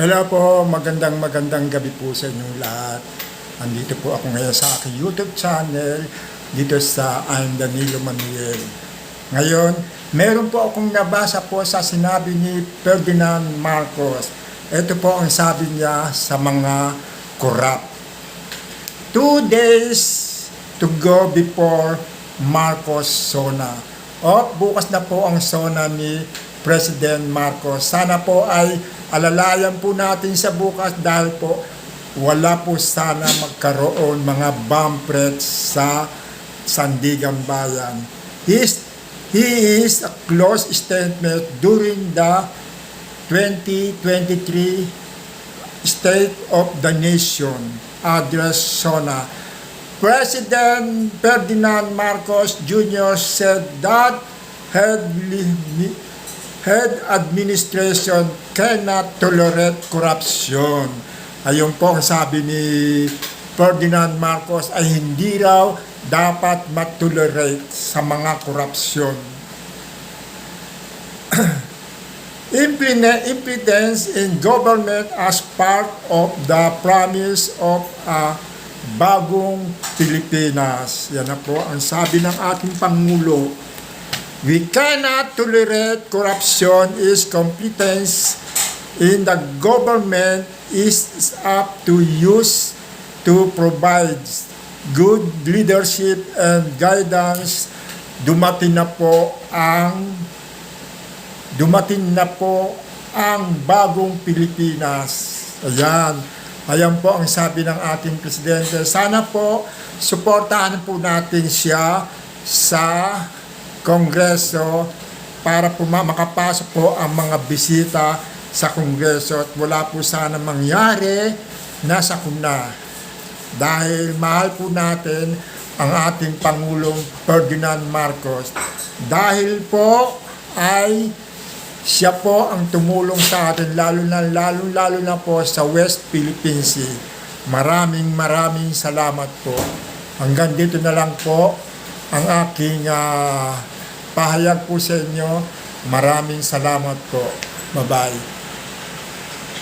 Hello po, magandang gabi po sa inyong lahat. Andito po ako ngayon sa aking YouTube channel, dito sa I'm Danilo Manuel. Ngayon, meron po akong nabasa po sa sinabi ni Ferdinand Marcos. Ito po ang sabi niya sa mga korap. 2 days to go before Marcos SONA. Bukas na po ang SONA ni President Marcos. Sana po ay alalayan po natin sa bukas dahil po wala po sana magkaroon mga bomb threats sa Sandigan Bayan. He is a close statement during the 2023 State of the Nation address SONA. President Ferdinand Marcos Jr. said that head administration cannot tolerate corruption. Ayun po ang sabi ni Ferdinand Marcos ay hindi raw dapat matolerate sa mga korupsyon. Impotence in government as part of the promise of a bagong Pilipinas. Yan na po ang sabi ng ating Pangulo. We cannot tolerate corruption. Is competence in the government is up to use to provide good leadership and guidance. Dumating na po ang bagong Pilipinas. Ayan po ang sabi ng ating presidente. Sana po suportahan po natin siya sa Kongreso para po makapasok po ang mga bisita sa Kongreso at wala po sana mangyari na sakuna. Dahil mahal po natin ang ating Pangulong Ferdinand Marcos. Dahil po ay siya po ang tumulong sa atin lalo na po sa West Philippine Sea. Maraming salamat po. Hanggang dito na lang po ang aking pahayag po sa inyo. Maraming salamat po. Bye-bye.